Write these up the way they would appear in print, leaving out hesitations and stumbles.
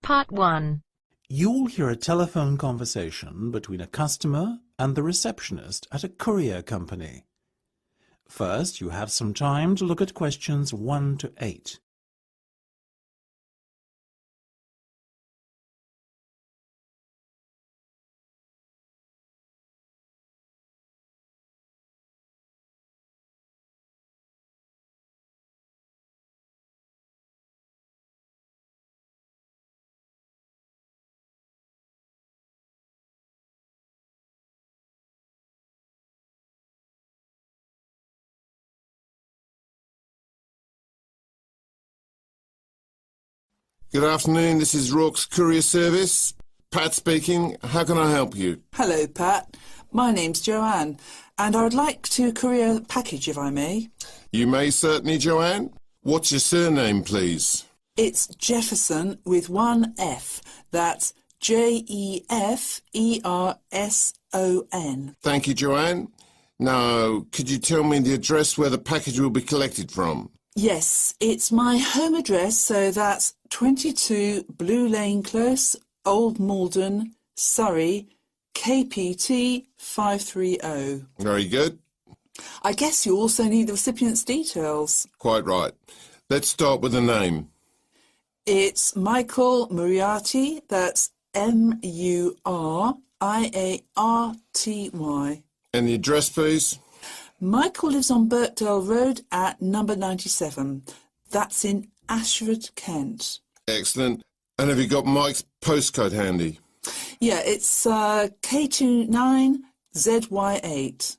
Part 1. You'll hear a telephone conversation between a customer and the receptionist at a courier company. First, you have some time to look at questions 1 to 8. Good afternoon, this is Rourke's Courier Service. Pat speaking. How can I help you? Hello, Pat. My name's Joanne, and I would like to courier a package, if I may. You may certainly, Joanne. What's your surname, please? It's Jefferson with one F. That's Jefferson. Thank you, Joanne. Now, could you tell me the address where the package will be collected from? Yes, it's my home address, so that's 22 Blue Lane Close, Old Malden, Surrey, KPT 530. Very good. I guess you also need the recipient's details. Quite right. Let's start with the name. It's Michael Moriarty, that's Muriarty. And the address, please? Michael lives on Birkdale Road at number 97. That's in Ashford, Kent. Excellent. And have you got Mike's postcode handy? Yeah, it's K29ZY8.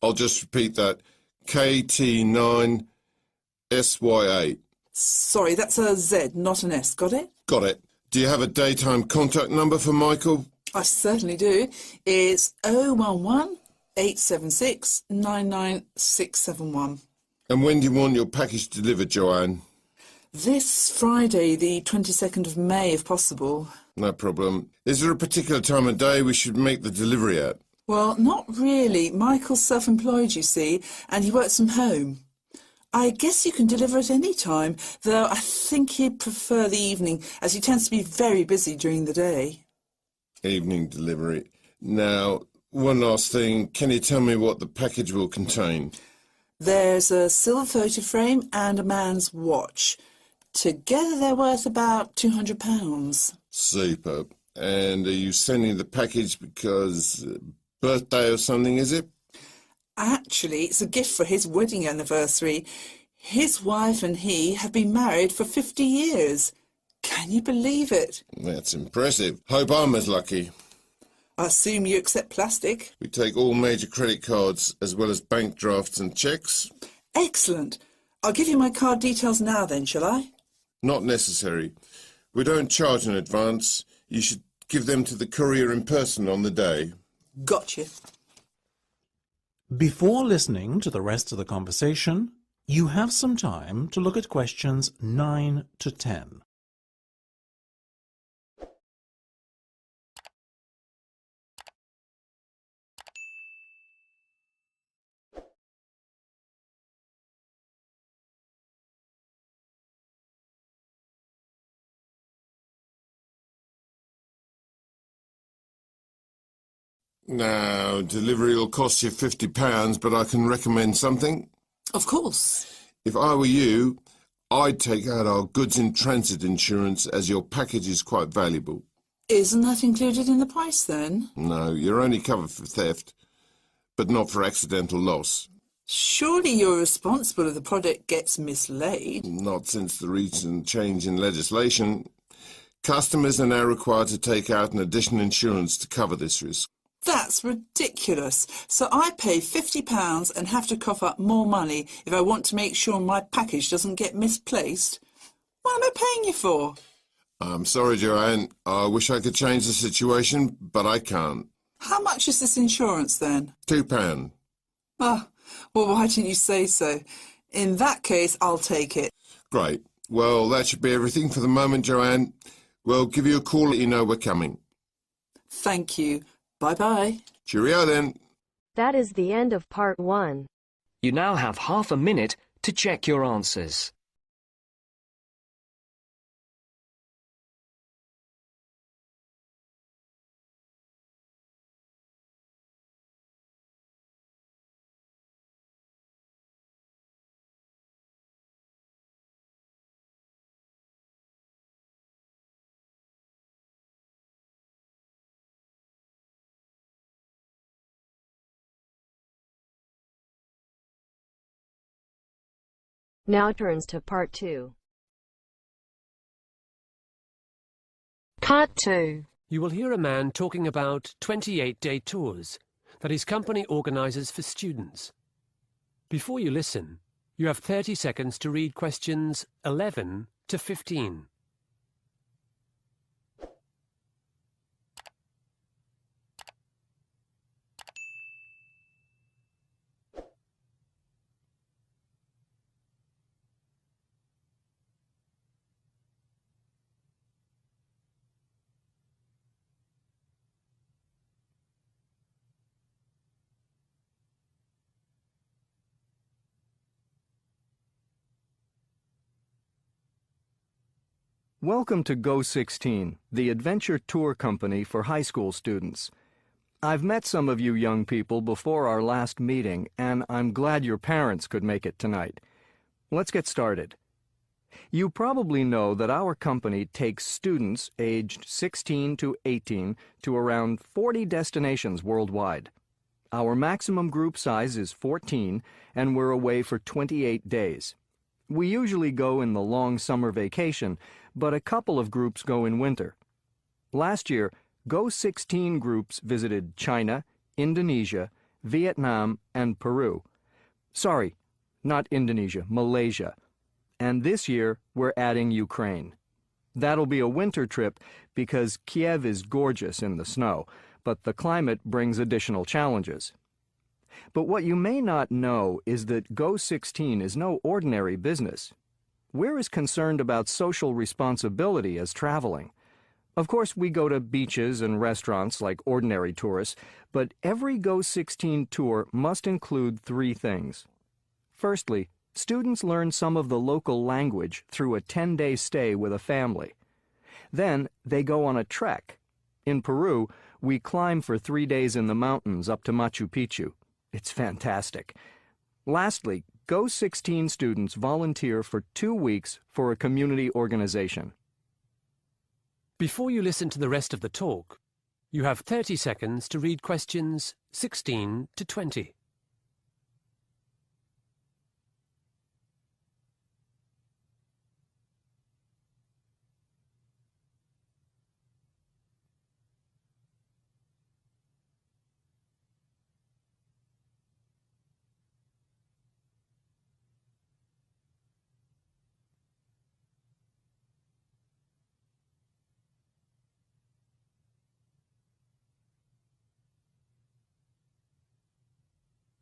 I'll just repeat that. KT9SY8. Sorry, that's a Z, not an S. Got it? Got it. Do you have a daytime contact number for Michael? I certainly do. It's 011-876 99671. And when do you want your package delivered, Joanne? This Friday, the 22nd of May, if possible. No problem. Is there a particular time of day we should make the delivery at? Well, not really. Michael's self-employed, you see, and he works from home. I guess you can deliver at any time, though I think he'd prefer the evening, as he tends to be very busy during the day. Evening delivery. Now, one last thing. Can you tell me what the package will contain? There's a silver photo frame and a man's watch. Together they're worth about £200. Super. And are you sending the package because birthday or something, is it? Actually, it's a gift for his wedding anniversary. His wife and he have been married for 50 years. Can you believe it? That's impressive. Hope I'm as lucky. I assume you accept plastic. We take all major credit cards as well as bank drafts and cheques. Excellent. I'll give you my card details now then, shall I? Not necessary. We don't charge in advance. You should give them to the courier in person on the day. Gotcha. Before listening to the rest of the conversation, you have some time to look at questions 9 to 10. Now, delivery will cost you £50, but I can recommend something. Of course. If I were you, I'd take out our goods in transit insurance as your package is quite valuable. Isn't that included in the price then? No, you're only covered for theft, but not for accidental loss. Surely you're responsible if the product gets mislaid. Not since the recent change in legislation. Customers are now required to take out an additional insurance to cover this risk. That's ridiculous. So I pay £50 and have to cough up more money if I want to make sure my package doesn't get misplaced? What am I paying you for? I'm sorry, Joanne. I wish I could change the situation, but I can't. How much is this insurance then? £2. Ah, well, why didn't you say so? In that case, I'll take it. Great. Well, that should be everything for the moment, Joanne. We'll give you a call, let you know we're coming. Thank you. Bye-bye. Cheerio then. That is the end of Part 1. You now have half a minute to check your answers. Now turns to part 2. Part 2. You will hear a man talking about 28-day tours that his company organizes for students. Before you listen, you have 30 seconds to read questions 11 to 15. Welcome to Go16, the adventure tour company for high school students. I've met some of you young people before our last meeting, and I'm glad your parents could make it tonight. Let's get started. You probably know that our company takes students aged 16 to 18 to around 40 destinations worldwide. Our maximum group size is 14, and we're away for 28 days. We usually go in the long summer vacation, but a couple of groups go in winter. Last year, Go16 groups visited China, Indonesia, Vietnam, and Peru. Sorry, not Indonesia, Malaysia. And this year, we're adding Ukraine. That'll be a winter trip because Kiev is gorgeous in the snow, but the climate brings additional challenges. But what you may not know is that Go16 is no ordinary business. We're as concerned about social responsibility as traveling. Of course, we go to beaches and restaurants like ordinary tourists, but every Go16 tour must include 3 things. Firstly, students learn some of the local language through a 10-day stay with a family. Then, they go on a trek. In Peru, we climb for 3 days in the mountains up to Machu Picchu. It's fantastic. Lastly, Go16 students volunteer for 2 weeks for a community organization. Before you listen to the rest of the talk, you have 30 seconds to read questions 16 to 20.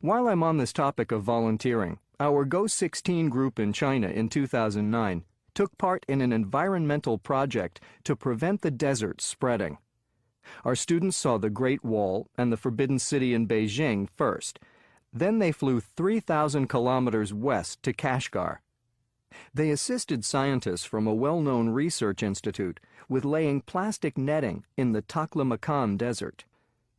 While I'm on this topic of volunteering, our Go16 group in China in 2009 took part in an environmental project to prevent the desert spreading. Our students saw the Great Wall and the Forbidden City in Beijing first. Then they flew 3,000 kilometers west to Kashgar. They assisted scientists from a well-known research institute with laying plastic netting in the Taklamakan Desert.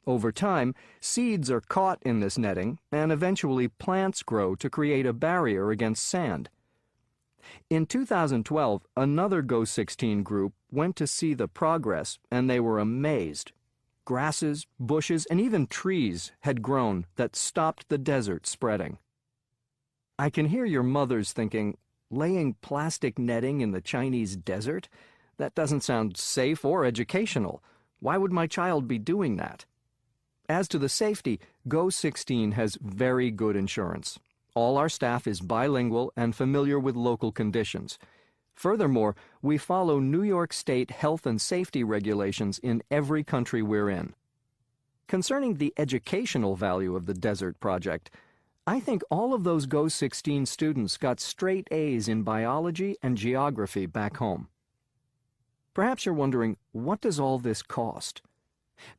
Over time, seeds are caught in this netting, and eventually plants grow to create a barrier against sand. In 2012, another Go16 group went to see the progress, and they were amazed. Grasses, bushes, and even trees had grown that stopped the desert spreading. I can hear your mothers thinking, laying plastic netting in the Chinese desert? That doesn't sound safe or educational. Why would my child be doing that? As to the safety, Go16 has very good insurance. All our staff is bilingual and familiar with local conditions. Furthermore, we follow New York State health and safety regulations in every country we're in. Concerning the educational value of the Desert Project, I think all of those Go16 students got straight A's in biology and geography back home. Perhaps you're wondering, what does all this cost?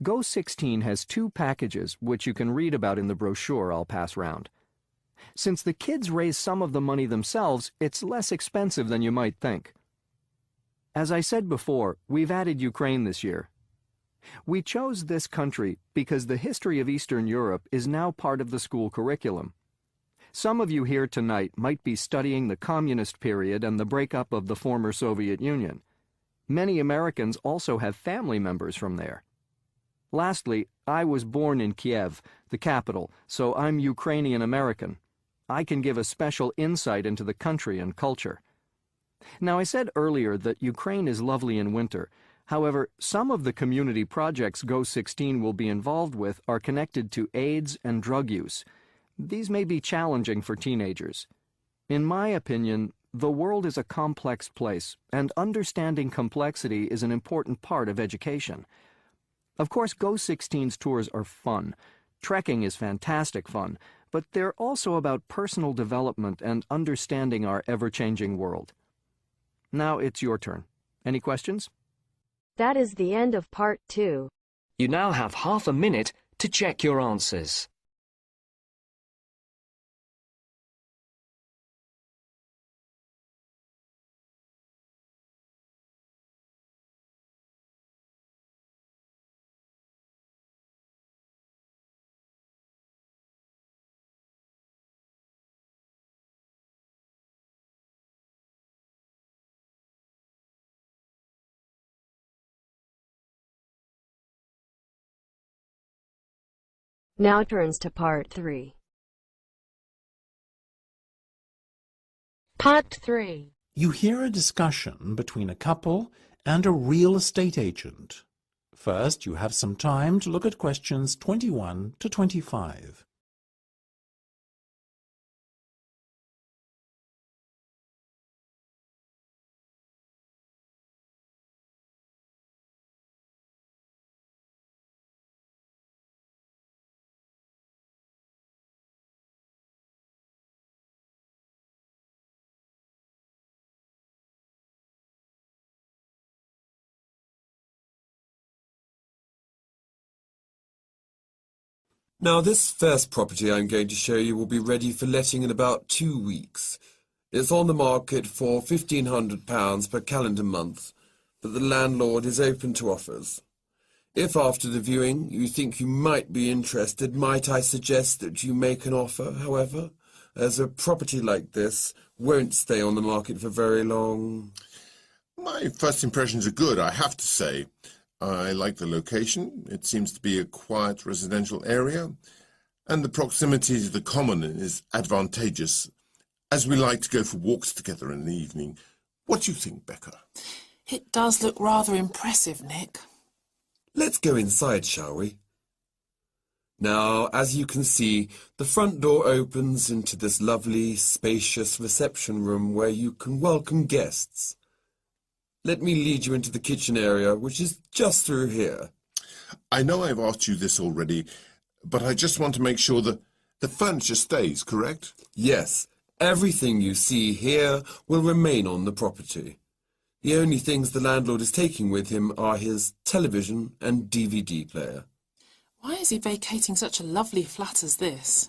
Go16 has 2 packages which you can read about in the brochure I'll pass round. Since the kids raise some of the money themselves, it's less expensive than you might think. As I said before, we've added Ukraine this year. We chose this country because the history of Eastern Europe is now part of the school curriculum. Some of you here tonight might be studying the communist period and the breakup of the former Soviet Union. Many Americans also have family members from there. Lastly, I was born in Kiev, the capital, so I'm Ukrainian American. I can give a special insight into the country and culture. Now, I said earlier that Ukraine is lovely in winter. However, some of the community projects Go16 will be involved with are connected to AIDS and drug use. These may be challenging for teenagers. In my opinion, the world is a complex place, and understanding complexity is an important part of education. Of course, Go16's tours are fun. Trekking is fantastic fun, but they're also about personal development and understanding our ever-changing world. Now it's your turn. Any questions? That is the end of part 2. You now have half a minute to check your answers. Now turns to part 3. Part 3. You hear a discussion between a couple and a real estate agent. First, you have some time to look at questions 21 to 25. Now, this first property I'm going to show you will be ready for letting in about 2 weeks. It's on the market for £1,500 per calendar month, but the landlord is open to offers. If after the viewing you think you might be interested, might I suggest that you make an offer, however, as a property like this won't stay on the market for very long? My first impressions are good, I have to say. I like the location. It seems to be a quiet residential area, and the proximity to the common is advantageous, as we like to go for walks together in the evening. What do you think, Becca? It does look rather impressive, Nick. Let's go inside, shall we? Now, as you can see, the front door opens into this lovely, spacious reception room where you can welcome guests. Let me lead you into the kitchen area, which is just through here. I know I've asked you this already, but I just want to make sure that the furniture stays, correct? Yes, everything you see here will remain on the property. The only things the landlord is taking with him are his television and DVD player. Why is he vacating such a lovely flat as this?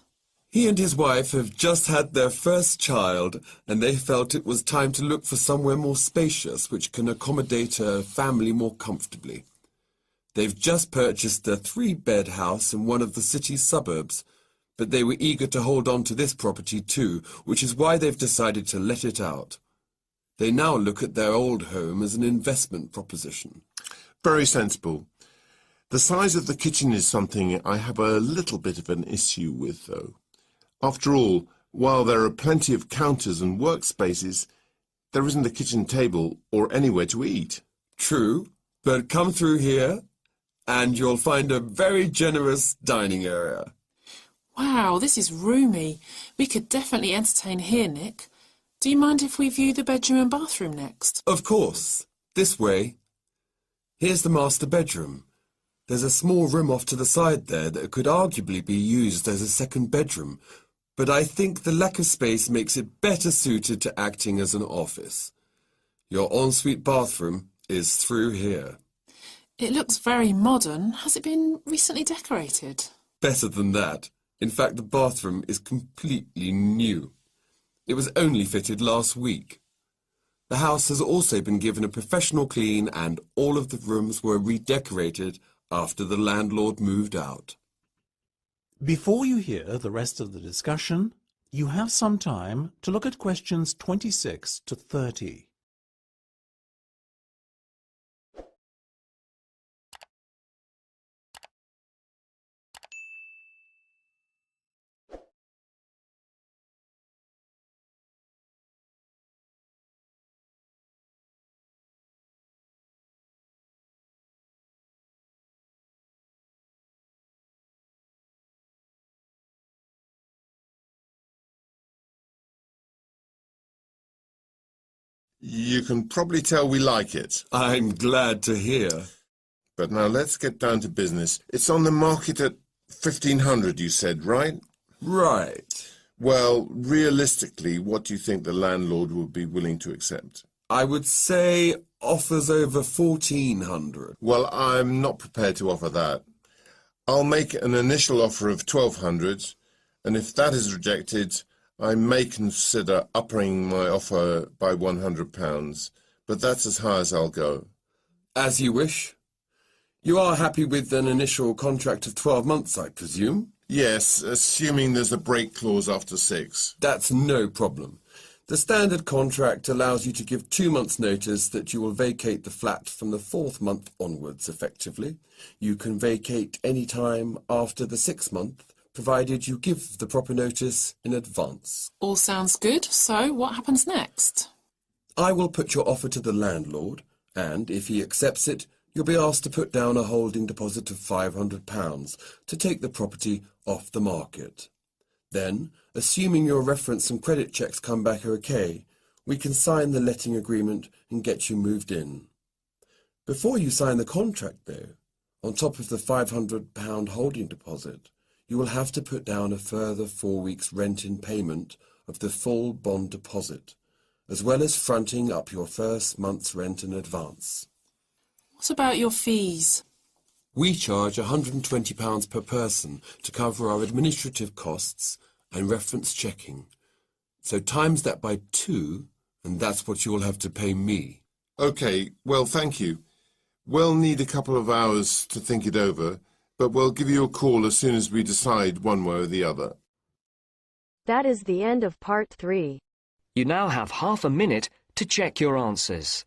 He and his wife have just had their first child, and they felt it was time to look for somewhere more spacious which can accommodate a family more comfortably. They've just purchased a 3-bed house in one of the city's suburbs, but they were eager to hold on to this property too, which is why they've decided to let it out. They now look at their old home as an investment proposition. Very sensible. The size of the kitchen is something I have a little bit of an issue with, though. After all, while there are plenty of counters and workspaces, there isn't a kitchen table or anywhere to eat. True, but come through here and you'll find a very generous dining area. Wow, this is roomy. We could definitely entertain here, Nick. Do you mind if we view the bedroom and bathroom next? Of course. This way. Here's the master bedroom. There's a small room off to the side there that could arguably be used as a second bedroom, but I think the lack of space makes it better suited to acting as an office. Your ensuite bathroom is through here. It looks very modern. Has it been recently decorated? Better than that. In fact, the bathroom is completely new. It was only fitted last week. The house has also been given a professional clean, and all of the rooms were redecorated after the landlord moved out. Before you hear the rest of the discussion, you have some time to look at questions 26 to 30. You can probably tell we like it. I'm glad to hear. But now let's get down to business. It's on the market at 1,500, you said, right? Right. Well, realistically, what do you think the landlord would be willing to accept? I would say offers over 1,400. Well, I'm not prepared to offer that. I'll make an initial offer of 1,200, and if that is rejected, I may consider upping my offer by £100, but that's as high as I'll go. As you wish. You are happy with an initial contract of 12 months, I presume? Yes, assuming there's a break clause after 6. That's no problem. The standard contract allows you to give 2 months' notice that you will vacate the flat from the 4th month onwards, effectively. You can vacate any time after the 6th month, provided you give the proper notice in advance. All sounds good. So, what happens next? I will put your offer to the landlord, and if he accepts it, you'll be asked to put down a holding deposit of £500 to take the property off the market. Then, assuming your reference and credit checks come back okay, we can sign the letting agreement and get you moved in. Before you sign the contract, though, on top of the £500 holding deposit, you will have to put down a further 4 weeks' rent in payment of the full bond deposit, as well as fronting up your first month's rent in advance. What about your fees? We charge £120 per person to cover our administrative costs and reference checking. So times that by 2, and that's what you'll have to pay me. Okay, well, thank you. We'll need a couple of hours to think it over, but we'll give you a call as soon as we decide one way or the other. That is the end of part 3. You now have half a minute to check your answers.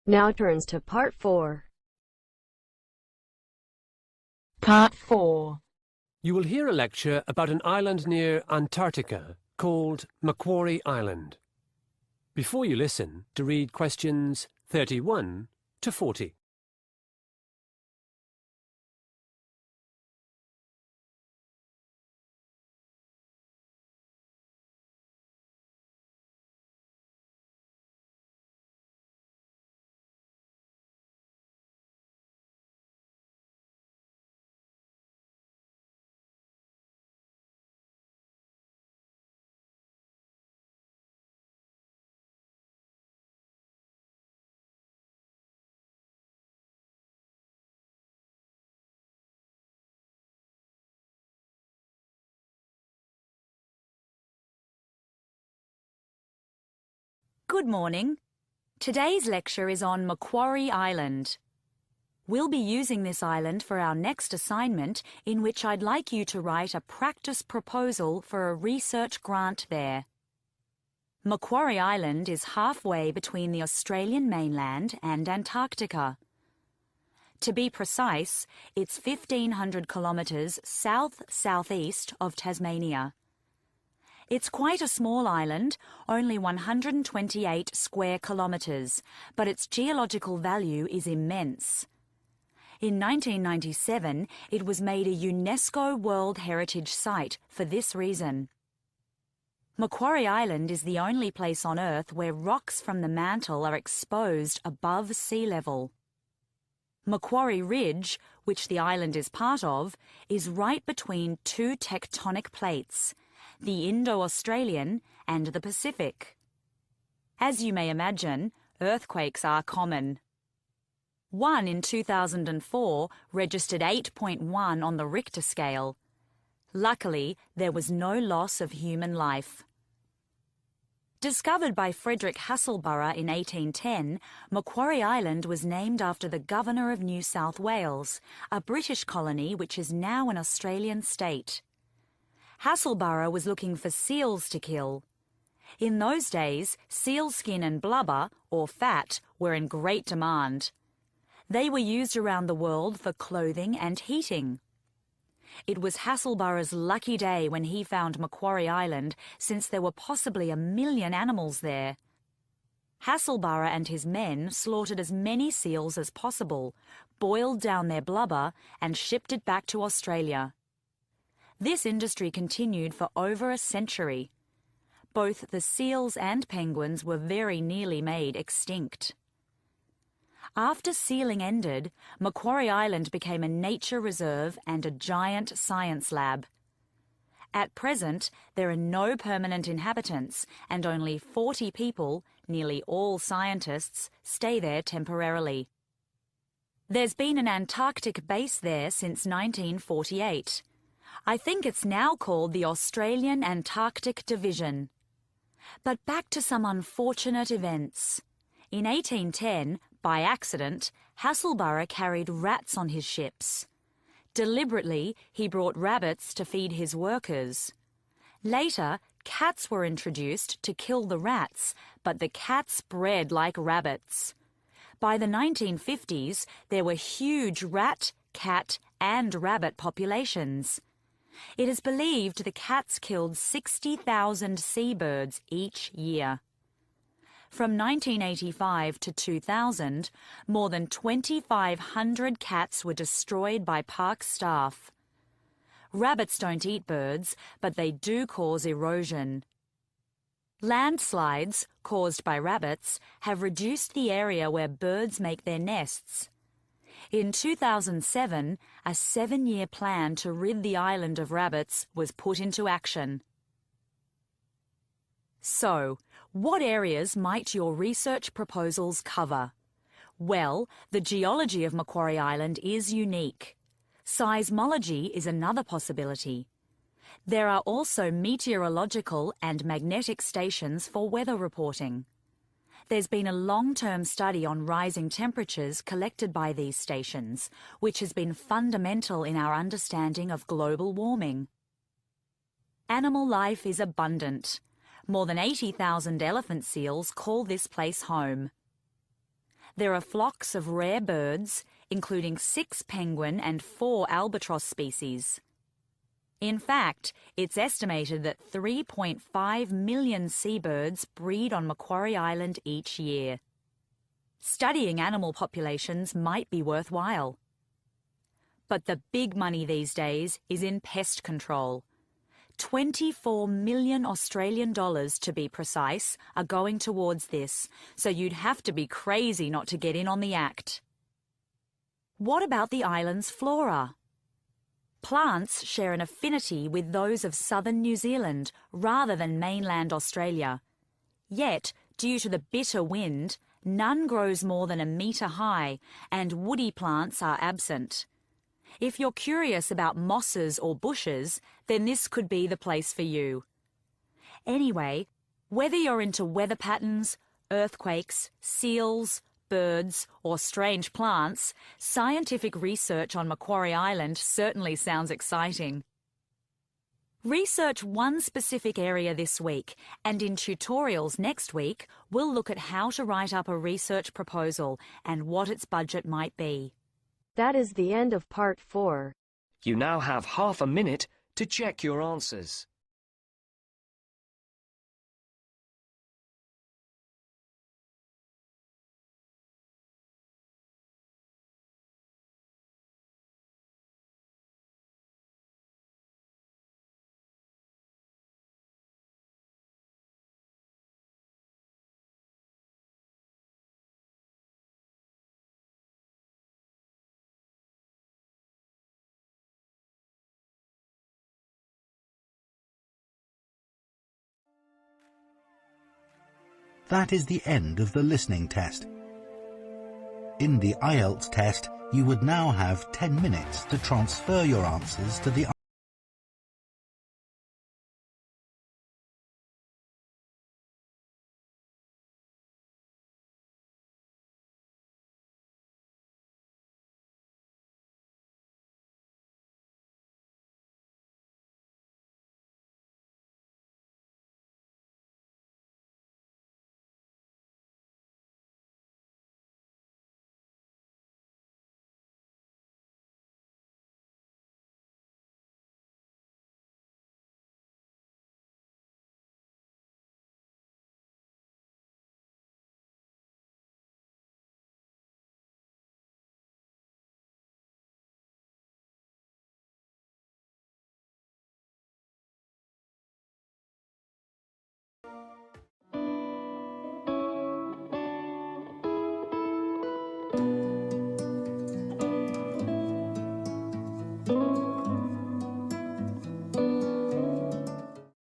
Now turns to part 4. Part 4. You will hear a lecture about an island near Antarctica called Macquarie Island. Before you listen, to read questions 31 to 40. Good morning. Today's lecture is on Macquarie Island. We'll be using this island for our next assignment, in which I'd like you to write a practice proposal for a research grant there. Macquarie Island is halfway between the Australian mainland and Antarctica. To be precise, it's 1,500 kilometres south-southeast of Tasmania. It's quite a small island, only 128 square kilometres, but its geological value is immense. In 1997, it was made a UNESCO World Heritage Site for this reason. Macquarie Island is the only place on Earth where rocks from the mantle are exposed above sea level. Macquarie Ridge, which the island is part of, is right between 2 tectonic plates, the Indo-Australian and the Pacific. As you may imagine, earthquakes are common. One in 2004 registered 8.1 on the Richter scale. Luckily, there was no loss of human life. Discovered by Frederick Hasselburgh in 1810, Macquarie Island was named after the Governor of New South Wales, a British colony which is now an Australian state. Hasselburgh was looking for seals to kill. In those days, seal skin and blubber, or fat, were in great demand. They were used around the world for clothing and heating. It was Hasselborough's lucky day when he found Macquarie Island, since there were possibly 1 million animals there. Hasselborough and his men slaughtered as many seals as possible, boiled down their blubber and shipped it back to Australia. This industry continued for over a century. Both the seals and penguins were very nearly made extinct. After sealing ended, Macquarie Island became a nature reserve and a giant science lab. At present, there are no permanent inhabitants, and only 40 people, nearly all scientists, stay there temporarily. There's been an Antarctic base there since 1948. I think it's now called the Australian Antarctic Division. But back to some unfortunate events. In 1810, by accident, Hasselborough carried rats on his ships. Deliberately, he brought rabbits to feed his workers. Later, cats were introduced to kill the rats, but the cats bred like rabbits. By the 1950s, there were huge rat, cat, and rabbit populations. It is believed the cats killed 60,000 seabirds each year. From 1985 to 2000, more than 2,500 cats were destroyed by park staff. Rabbits don't eat birds, but they do cause erosion. Landslides, caused by rabbits, have reduced the area where birds make their nests. In 2007, a 7-year plan to rid the island of rabbits was put into action. So, what areas might your research proposals cover? Well, the geology of Macquarie Island is unique. Seismology is another possibility. There are also meteorological and magnetic stations for weather reporting. There's been a long-term study on rising temperatures collected by these stations, which has been fundamental in our understanding of global warming. Animal life is abundant. More than 80,000 elephant seals call this place home. There are flocks of rare birds, including 6 penguin and 4 albatross species. In fact, it's estimated that 3.5 million seabirds breed on Macquarie Island each year. Studying animal populations might be worthwhile. But the big money these days is in pest control. 24 million Australian dollars, to be precise, are going towards this, so you'd have to be crazy not to get in on the act. What about the island's flora? Plants share an affinity with those of southern New Zealand rather than mainland Australia. Yet, due to the bitter wind, none grows more than 1 metre high, and woody plants are absent. If you're curious about mosses or bushes, then this could be the place for you. Anyway, whether you're into weather patterns, earthquakes, seals, birds, or strange plants, scientific research on Macquarie Island certainly sounds exciting. Research one specific area this week, and in tutorials next week, we'll look at how to write up a research proposal and what its budget might be. That is the end of part 4. You now have half a minute to check your answers. That is the end of the listening test. In the IELTS test, you would now have 10 minutes to transfer your answers to the